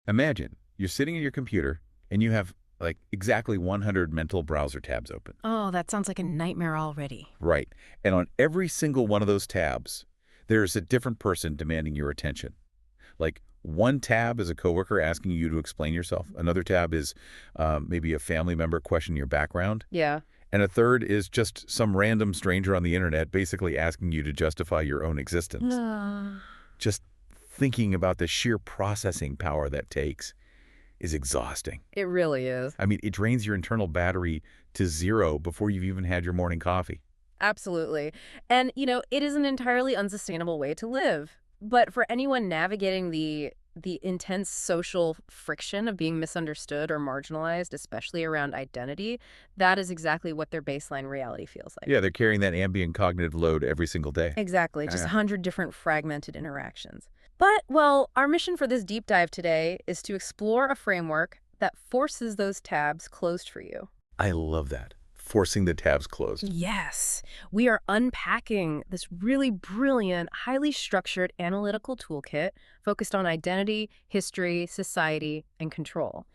Imagine you're sitting at your computer and you have like exactly 100 mental browser tabs open. Oh, that sounds like a nightmare already. Right. And on every single one of those tabs, there's a different person demanding your attention. Like one tab is a coworker asking you to explain yourself. Another tab is maybe a family member questioning your background. Yeah. And a third is just some random stranger on the internet basically asking you to justify your own existence. Just thinking about the sheer processing power that takes is exhausting. It really is. I mean, it drains your internal battery to zero before you've even had your morning coffee. Absolutely. And, it is an entirely unsustainable way to live. But for anyone navigating the intense social friction of being misunderstood or marginalized, especially around identity, that is exactly what their baseline reality feels like. Yeah, they're carrying that ambient cognitive load every single day. Exactly, just Yeah. 100 different fragmented interactions. But, well, our mission for this deep dive today is to explore a framework that forces those tabs closed for you. I love that. Forcing the tabs closed. Yes, we are unpacking this really brilliant, highly structured analytical toolkit focused on identity, history, society, and control.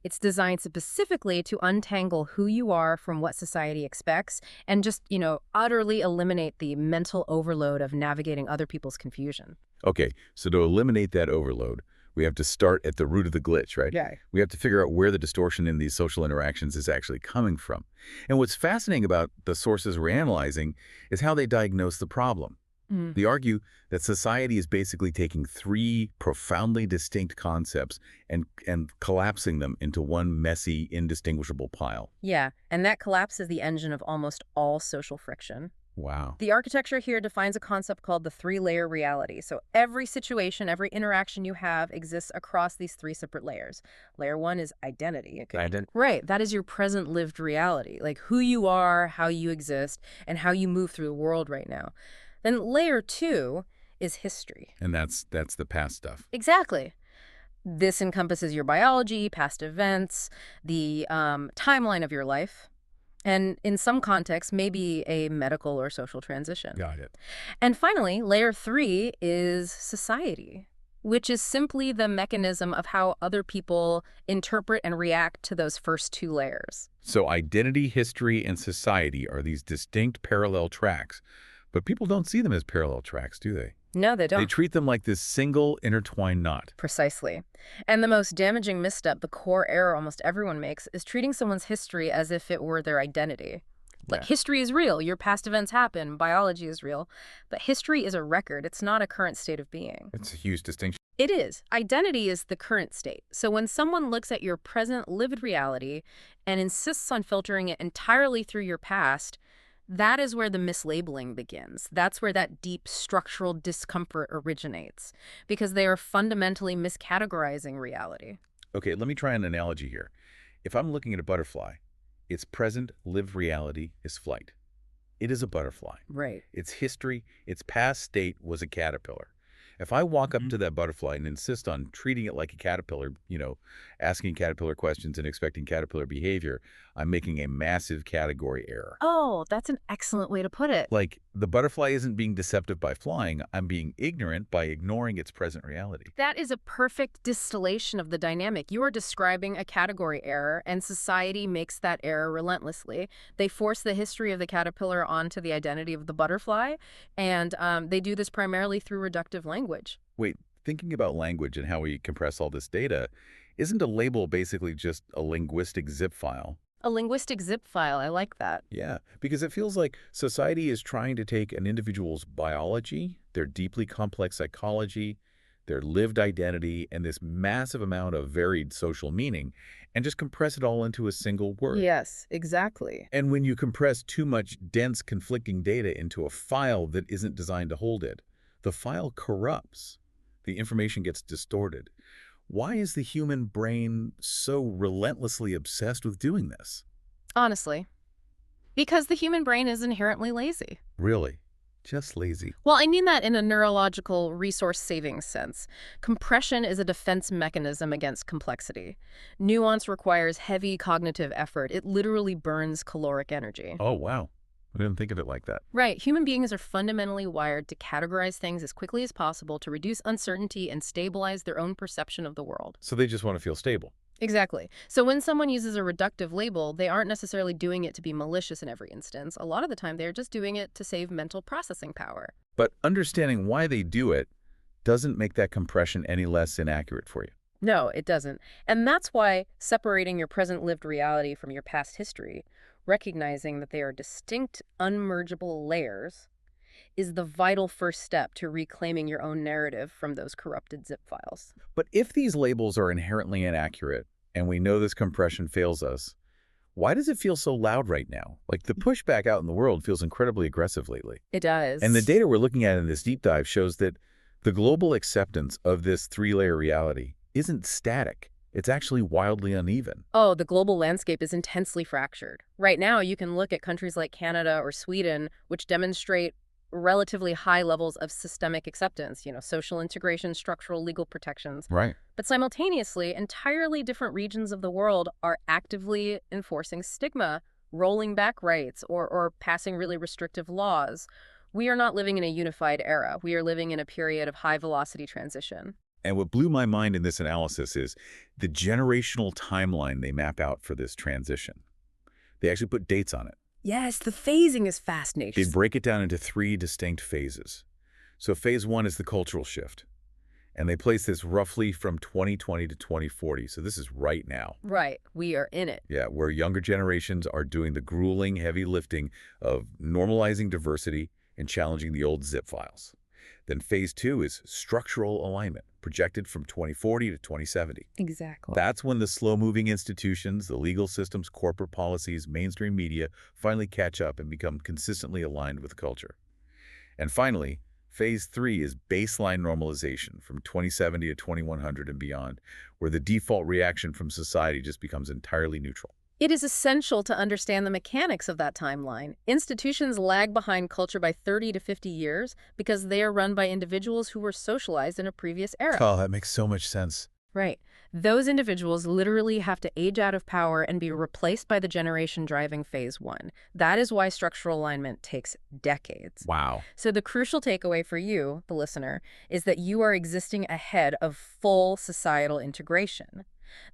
It's designed specifically to untangle who you are from what society expects and just, utterly eliminate the mental overload of navigating other people's confusion. Okay, so to eliminate that overload, we have to start at the root of the glitch, right? Yeah. We have to figure out where the distortion in these social interactions is actually coming from. And what's fascinating about the sources we're analyzing is how they diagnose the problem. They argue that society is basically taking three profoundly distinct concepts and collapsing them into one messy, indistinguishable pile. Yeah, and that collapse is the engine of almost all social friction. Wow. The architecture here defines a concept called the three-layer reality. So every situation, every interaction you have exists across these three separate layers. Layer one is identity. Right, that is your present lived reality, like who you are, how you exist, and how you move through the world right now. Then layer two is history. And that's the past stuff. Exactly. This encompasses your biology, past events, the timeline of your life, and in some contexts, maybe a medical or social transition. Got it. And finally, layer three is society, which is simply the mechanism of how other people interpret and react to those first two layers. So identity, history, and society are these distinct parallel tracks, but people don't see them as parallel tracks, do they? No, they don't. They treat them like this single intertwined knot. Precisely. And the most damaging misstep, the core error almost everyone makes, is treating someone's history as if it were their identity. Like, history is real, your past events happen, biology is real, but history is a record, it's not a current state of being. It's a huge distinction. It is. Identity is the current state. So when someone looks at your present lived reality and insists on filtering it entirely through your past, that is where the mislabeling begins. That's where that deep structural discomfort originates, because they are fundamentally miscategorizing reality. Okay, let me try an analogy here. If I'm looking at a butterfly, its present lived reality is flight. It is a butterfly. Right. Its history, its past state was a caterpillar. If I walk up to that butterfly and insist on treating it like a caterpillar, asking caterpillar questions and expecting caterpillar behavior, I'm making a massive category error. Oh, that's an excellent way to put it. Like, the butterfly isn't being deceptive by flying, I'm being ignorant by ignoring its present reality. That is a perfect distillation of the dynamic. You are describing a category error, and society makes that error relentlessly. They force the history of the caterpillar onto the identity of the butterfly, and they do this primarily through reductive language. Wait, thinking about language and how we compress all this data, isn't a label basically just a linguistic zip file? A linguistic zip file, I like that. Yeah, because it feels like society is trying to take an individual's biology, their deeply complex psychology, their lived identity, and this massive amount of varied social meaning, and just compress it all into a single word. Yes, exactly. And when you compress too much dense, conflicting data into a file that isn't designed to hold it, the file corrupts. The information gets distorted. Why is the human brain so relentlessly obsessed with doing this? Honestly. Because the human brain is inherently lazy. Really? Just lazy. Well, I mean that in a neurological resource-saving sense. Compression is a defense mechanism against complexity. Nuance requires heavy cognitive effort. It literally burns caloric energy. Oh, wow. I didn't think of it like that. Right. Human beings are fundamentally wired to categorize things as quickly as possible to reduce uncertainty and stabilize their own perception of the world. So they just want to feel stable. Exactly. So when someone uses a reductive label, they aren't necessarily doing it to be malicious in every instance. A lot of the time, they're just doing it to save mental processing power. But understanding why they do it doesn't make that compression any less inaccurate for you. No, it doesn't. And that's why separating your present lived reality from your past history, recognizing that they are distinct, unmergeable layers, is the vital first step to reclaiming your own narrative from those corrupted zip files. But if these labels are inherently inaccurate, and we know this compression fails us, why does it feel so loud right now? Like the pushback out in the world feels incredibly aggressive lately. It does. And the data we're looking at in this deep dive shows that the global acceptance of this three-layer reality isn't static. It's actually wildly uneven. Oh, the global landscape is intensely fractured. Right now, you can look at countries like Canada or Sweden, which demonstrate relatively high levels of systemic acceptance, social integration, structural legal protections. Right. But simultaneously, entirely different regions of the world are actively enforcing stigma, rolling back rights, or passing really restrictive laws. We are not living in a unified era. We are living in a period of high-velocity transition. And what blew my mind in this analysis is the generational timeline they map out for this transition. They actually put dates on it. Yes, the phasing is fascinating. They break it down into 3 distinct phases. So phase 1 is the cultural shift. And they place this roughly from 2020 to 2040. So this is right now. Right. We are in it. Yeah, where younger generations are doing the grueling, heavy lifting of normalizing diversity and challenging the old zip files. Then phase 2 is structural alignment, projected from 2040 to 2070. Exactly. That's when the slow-moving institutions, the legal systems, corporate policies, mainstream media finally catch up and become consistently aligned with the culture. And finally, phase 3 is baseline normalization from 2070 to 2100 and beyond, where the default reaction from society just becomes entirely neutral. It is essential to understand the mechanics of that timeline. Institutions lag behind culture by 30 to 50 years because they are run by individuals who were socialized in a previous era. Oh, that makes so much sense. Right. Those individuals literally have to age out of power and be replaced by the generation driving phase 1. That is why structural alignment takes decades. Wow. So the crucial takeaway for you, the listener, is that you are existing ahead of full societal integration.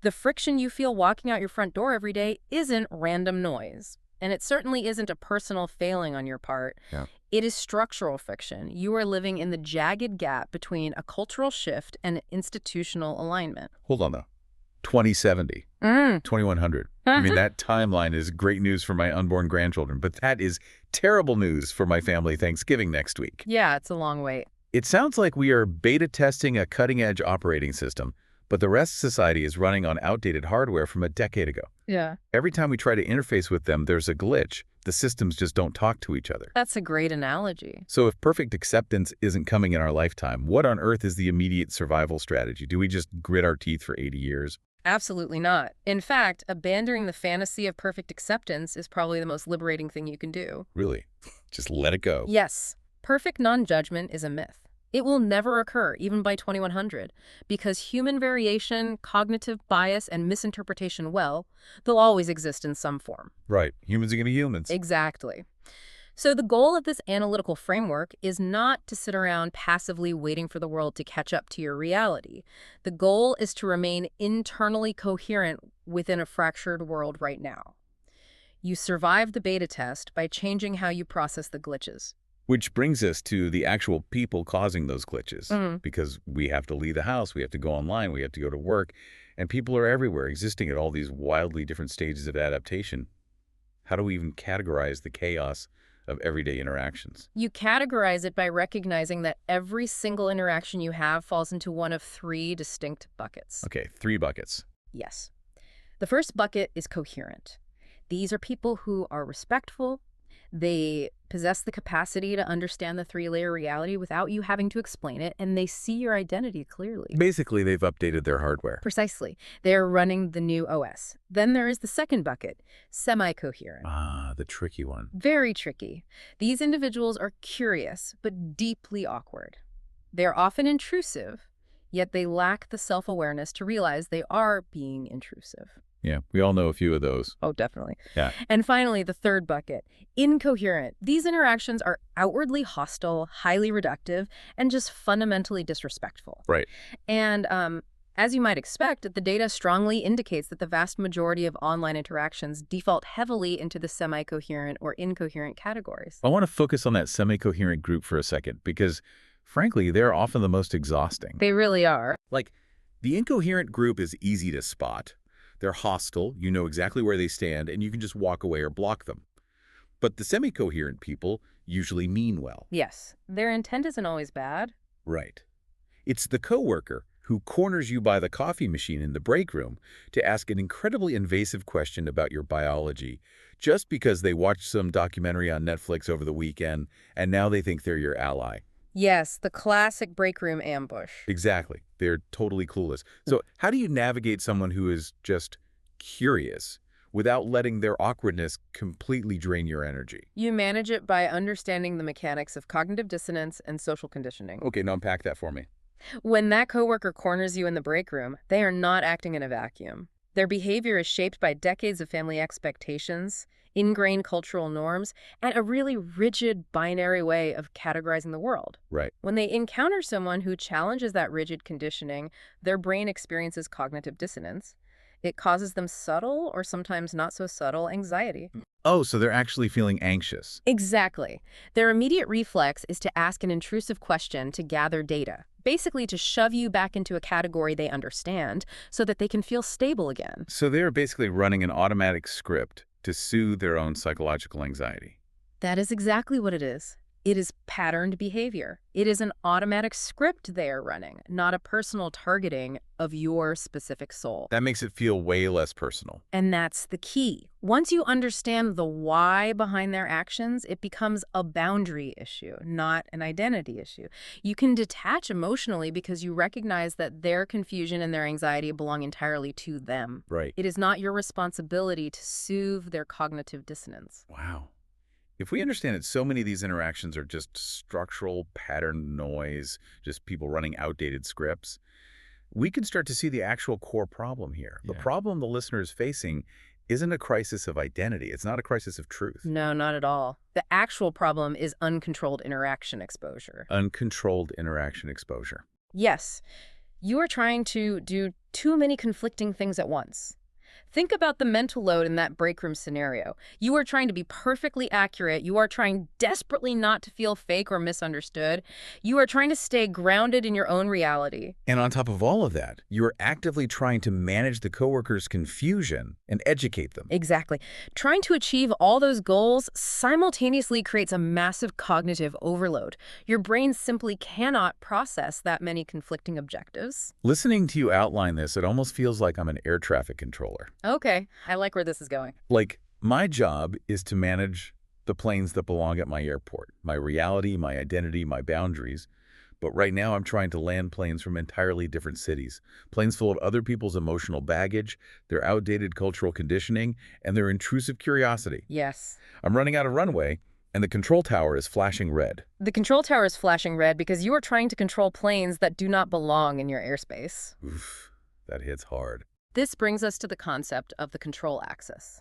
The friction you feel walking out your front door every day isn't random noise. And it certainly isn't a personal failing on your part. Yeah. It is structural friction. You are living in the jagged gap between a cultural shift and institutional alignment. Hold on, though. 2070, 2100. I mean, that timeline is great news for my unborn grandchildren, but that is terrible news for my family Thanksgiving next week. Yeah, it's a long wait. It sounds like we are beta testing a cutting-edge operating system, but the rest of society is running on outdated hardware from a decade ago. Yeah. Every time we try to interface with them, there's a glitch. The systems just don't talk to each other. That's a great analogy. So if perfect acceptance isn't coming in our lifetime, what on earth is the immediate survival strategy? Do we just grit our teeth for 80 years? Absolutely not. In fact, abandoning the fantasy of perfect acceptance is probably the most liberating thing you can do. Really? Just let it go. Yes. Perfect non-judgment is a myth. It will never occur, even by 2100, because human variation, cognitive bias, and misinterpretation, they'll always exist in some form. Right. Humans are going to be humans. Exactly. So the goal of this analytical framework is not to sit around passively waiting for the world to catch up to your reality. The goal is to remain internally coherent within a fractured world right now. You survive the beta test by changing how you process the glitches. Which brings us to the actual people causing those glitches. Because we have to leave the house, we have to go online, we have to go to work, and people are everywhere, existing at all these wildly different stages of adaptation. How do we even categorize the chaos of everyday interactions? You categorize it by recognizing that every single interaction you have falls into one of 3 distinct buckets. Okay, 3 buckets. Yes. The first bucket is coherent. These are people who are respectful. They possess the capacity to understand the 3-layer reality without you having to explain it, and they see your identity clearly. Basically, they've updated their hardware. Precisely. They're running the new OS. Then there is the second bucket, semi-coherent. Ah, the tricky one. Very tricky. These individuals are curious, but deeply awkward. They're often intrusive, yet they lack the self-awareness to realize they are being intrusive. Yeah, we all know a few of those. Oh, definitely. Yeah. And finally, the third bucket, incoherent. These interactions are outwardly hostile, highly reductive, and just fundamentally disrespectful. Right. And as you might expect, the data strongly indicates that the vast majority of online interactions default heavily into the semi-coherent or incoherent categories. I want to focus on that semi-coherent group for a second because, frankly, they're often the most exhausting. They really are. Like, the incoherent group is easy to spot. They're hostile, you know exactly where they stand, and you can just walk away or block them. But the semi-coherent people usually mean well. Yes, their intent isn't always bad. Right. It's the coworker who corners you by the coffee machine in the break room to ask an incredibly invasive question about your biology just because they watched some documentary on Netflix over the weekend and now they think they're your ally. Yes, the classic break room ambush. Exactly. They're totally clueless. So how do you navigate someone who is just curious without letting their awkwardness completely drain your energy? You manage it by understanding the mechanics of cognitive dissonance and social conditioning. Okay, now unpack that for me. When that coworker corners you in the break room, they are not acting in a vacuum. Their behavior is shaped by decades of family expectations, ingrained cultural norms, and a really rigid binary way of categorizing the world. Right. When they encounter someone who challenges that rigid conditioning, their brain experiences cognitive dissonance. It causes them subtle or sometimes not so subtle anxiety. Oh, so they're actually feeling anxious. Exactly. Their immediate reflex is to ask an intrusive question to gather data, basically to shove you back into a category they understand so that they can feel stable again. So they're basically running an automatic script to soothe their own psychological anxiety. That is exactly what it is. It is patterned behavior. It is an automatic script they are running, not a personal targeting of your specific soul. That makes it feel way less personal. And that's the key. Once you understand the why behind their actions, it becomes a boundary issue, not an identity issue. You can detach emotionally because you recognize that their confusion and their anxiety belong entirely to them. Right. It is not your responsibility to soothe their cognitive dissonance. Wow. If we understand that so many of these interactions are just structural pattern noise, just people running outdated scripts, we can start to see the actual core problem here. The problem the listener is facing isn't a crisis of identity. It's not a crisis of truth. No, not at all. The actual problem is uncontrolled interaction exposure. Uncontrolled interaction exposure. Yes, you are trying to do too many conflicting things at once. Think about the mental load in that break room scenario. You are trying to be perfectly accurate. You are trying desperately not to feel fake or misunderstood. You are trying to stay grounded in your own reality. And on top of all of that, you're actively trying to manage the coworkers' confusion and educate them. Exactly. Trying to achieve all those goals simultaneously creates a massive cognitive overload. Your brain simply cannot process that many conflicting objectives. Listening to you outline this, it almost feels like I'm an air traffic controller. Okay, I like where this is going. Like, my job is to manage the planes that belong at my airport, my reality, my identity, my boundaries. But right now I'm trying to land planes from entirely different cities, planes full of other people's emotional baggage, their outdated cultural conditioning, and their intrusive curiosity. Yes. I'm running out of runway, and the control tower is flashing red. The control tower is flashing red because you are trying to control planes that do not belong in your airspace. Oof, that hits hard. This brings us to the concept of the control axis.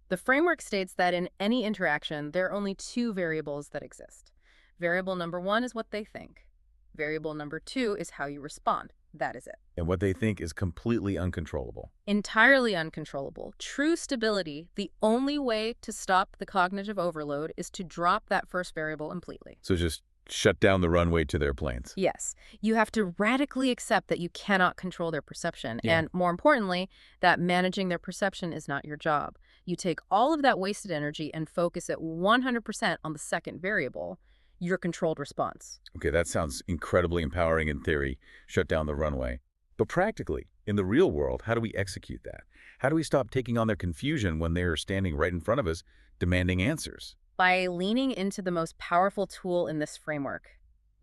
The framework states that in any interaction, there are only two variables that exist. Variable number one is what they think. Variable number two is how you respond. That is it. And what they think is completely uncontrollable. Entirely uncontrollable. True stability, the only way to stop the cognitive overload is to drop that first variable completely. So just shut down the runway to their planes. Yes. You have to radically accept that you cannot control their perception. And more importantly, that managing their perception is not your job. You take all of that wasted energy and focus it 100% on the second variable, your controlled response. Okay, that sounds incredibly empowering in theory. Shut down the runway. But practically, in the real world, how do we execute that? How do we stop taking on their confusion when they are standing right in front of us, demanding answers? By leaning into the most powerful tool in this framework,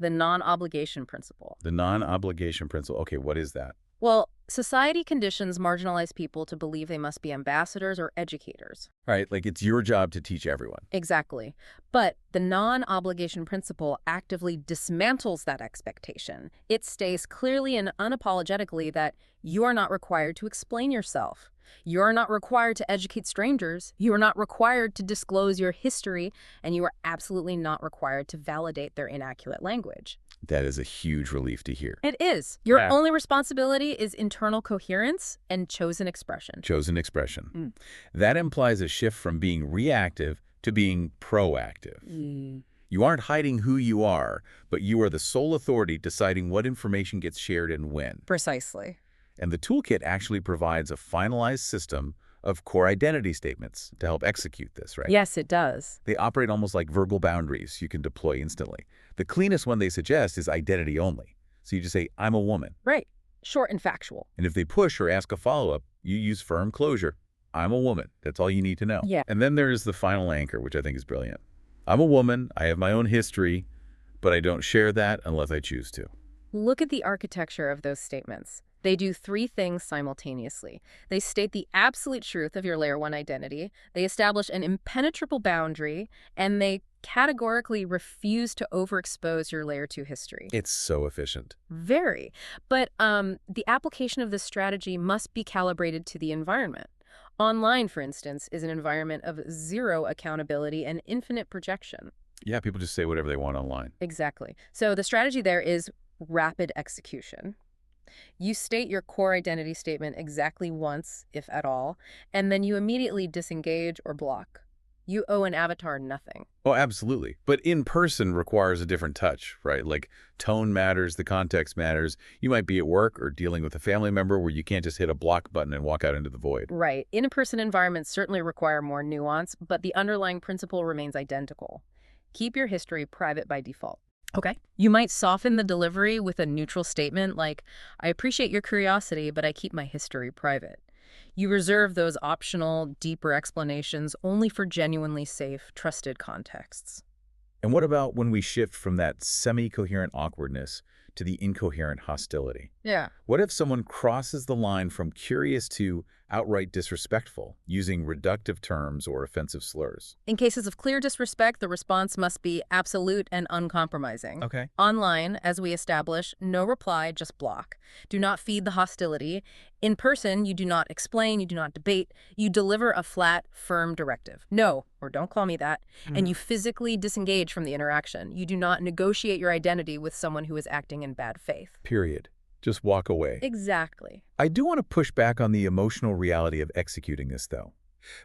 the non-obligation principle. The non-obligation principle. Okay, what is that? Well, society conditions marginalized people to believe they must be ambassadors or educators. All right, like it's your job to teach everyone. Exactly. But the non-obligation principle actively dismantles that expectation. It states clearly and unapologetically that you are not required to explain yourself. You're not required to educate strangers. You are not required to disclose your history, and you are absolutely not required to validate their inaccurate language. That is a huge relief to hear. It is. Your Yeah. only responsibility is internal coherence and chosen expression. Chosen expression. Mm. That implies a shift from being reactive to being proactive. You aren't hiding who you are, but you are the sole authority deciding what information gets shared and when. Precisely. And the toolkit actually provides a finalized system of core identity statements to help execute this, right? Yes, it does. They operate almost like verbal boundaries you can deploy instantly. The cleanest one they suggest is identity only. So you just say, I'm a woman. Right. Short and factual. And if they push or ask a follow-up, you use firm closure. I'm a woman. That's all you need to know. Yeah. And then there's the final anchor, which I think is brilliant. I'm a woman. I have my own history, but I don't share that unless I choose to. Look at the architecture of those statements. They do three things simultaneously. They state the absolute truth of your Layer 1 identity, they establish an impenetrable boundary, and they categorically refuse to overexpose your Layer 2 history. It's so efficient. Very. But the application of this strategy must be calibrated to the environment. Online, for instance, is an environment of zero accountability and infinite projection. Yeah, people just say whatever they want online. Exactly. So the strategy there is rapid execution. You state your core identity statement exactly once, if at all, and then you immediately disengage or block. You owe an avatar nothing. Oh, absolutely. But in person requires a different touch, right? Like tone matters, the context matters. You might be at work or dealing with a family member where you can't just hit a block button and walk out into the void. Right. In-person environments certainly require more nuance, but the underlying principle remains identical. Keep your history private by default. Okay. You might soften the delivery with a neutral statement like, I appreciate your curiosity, but I keep my history private. You reserve those optional, deeper explanations only for genuinely safe, trusted contexts. And what about when we shift from that semi-coherent awkwardness to the incoherent hostility? Yeah. What if someone crosses the line from curious to outright disrespectful, using reductive terms or offensive slurs? In cases of clear disrespect, the response must be absolute and uncompromising. Okay. Online, as we establish, no reply, just block. Do not feed the hostility. In person, you do not explain, you do not debate. You deliver a flat, firm directive. No, or don't call me that. And you physically disengage from the interaction. You do not negotiate your identity with someone who is acting in bad faith. Period. Just walk away. Exactly. I do want to push back on the emotional reality of executing this, though.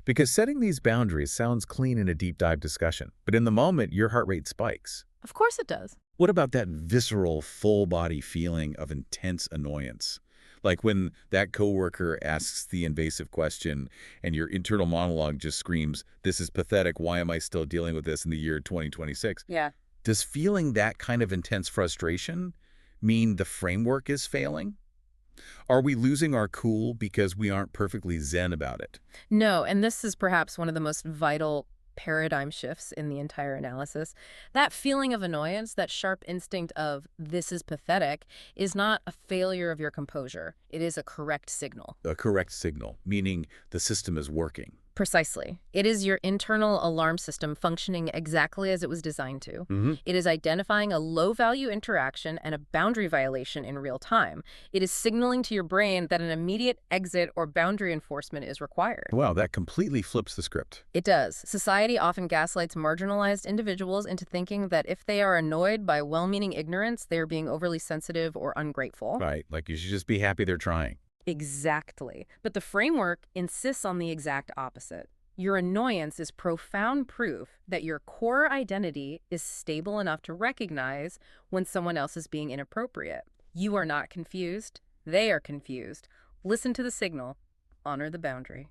Because setting these boundaries sounds clean in a deep dive discussion, but in the moment, your heart rate spikes. Of course it does. What about that visceral, full-body feeling of intense annoyance? Like when that coworker asks the invasive question and your internal monologue just screams, this is pathetic, why am I still dealing with this in the year 2026? Yeah. Does feeling that kind of intense frustration mean the framework is failing? Are we losing our cool because we aren't perfectly zen about it? No, and this is perhaps one of the most vital paradigm shifts in the entire analysis. That feeling of annoyance, that sharp instinct of this is pathetic, is not a failure of your composure. It is a correct signal. A correct signal, meaning the system is working. Precisely. It is your internal alarm system functioning exactly as it was designed to. It is identifying a low-value interaction and a boundary violation in real time. It is signaling to your brain that an immediate exit or boundary enforcement is required. Wow, that completely flips the script. It does. Society often gaslights marginalized individuals into thinking that if they are annoyed by well-meaning ignorance, they are being overly sensitive or ungrateful. Right, like you should just be happy they're trying. Exactly. But the framework insists on the exact opposite. Your annoyance is profound proof that your core identity is stable enough to recognize when someone else is being inappropriate. You are not confused. They are confused. Listen to the signal. Honor the boundary.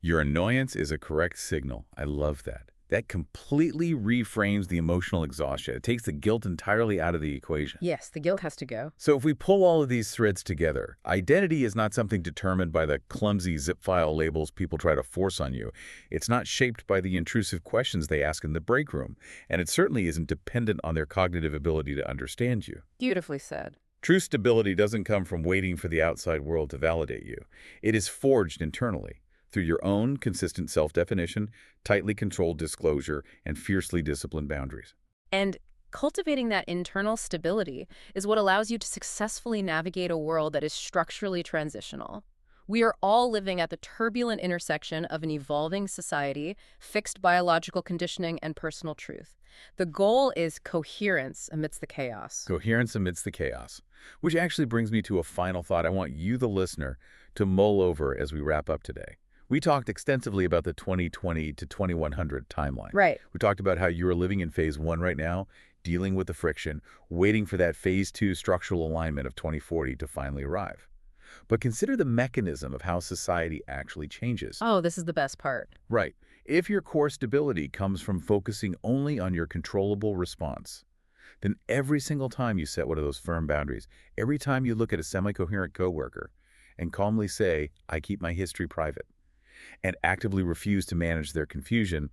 Your annoyance is a correct signal. I love that. That completely reframes the emotional exhaustion. It takes the guilt entirely out of the equation. Yes, the guilt has to go. So if we pull all of these threads together, identity is not something determined by the clumsy zip file labels people try to force on you. It's not shaped by the intrusive questions they ask in the break room. And it certainly isn't dependent on their cognitive ability to understand you. Beautifully said. True stability doesn't come from waiting for the outside world to validate you. It is forged internally, through your own consistent self-definition, tightly controlled disclosure, and fiercely disciplined boundaries. And cultivating that internal stability is what allows you to successfully navigate a world that is structurally transitional. We are all living at the turbulent intersection of an evolving society, fixed biological conditioning, and personal truth. The goal is coherence amidst the chaos. Coherence amidst the chaos. Which actually brings me to a final thought I want you, the listener, to mull over as we wrap up today. We talked extensively about the 2020 to 2100 timeline. Right. We talked about how you are living in phase 1 right now, dealing with the friction, waiting for that phase 2 structural alignment of 2040 to finally arrive. But consider the mechanism of how society actually changes. Oh, this is the best part. Right. If your core stability comes from focusing only on your controllable response, then every single time you set one of those firm boundaries, every time you look at a semi-coherent coworker and calmly say, I keep my history private, and actively refuse to manage their confusion,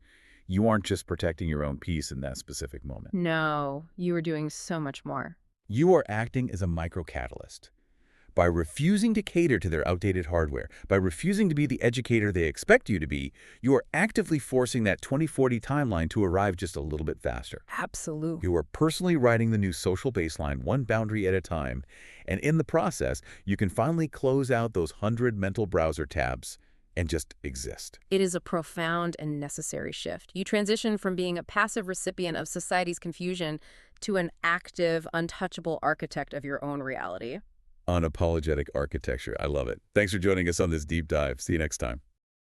you aren't just protecting your own peace in that specific moment. No, you are doing so much more. You are acting as a microcatalyst. By refusing to cater to their outdated hardware, by refusing to be the educator they expect you to be, you are actively forcing that 2040 timeline to arrive just a little bit faster. Absolutely. You are personally writing the new social baseline one boundary at a time, and in the process, you can finally close out those 100 mental browser tabs and just exist. It is a profound and necessary shift. You transition from being a passive recipient of society's confusion to an active, untouchable architect of your own reality. Unapologetic architecture. I love it. Thanks for joining us on this deep dive. See you next time.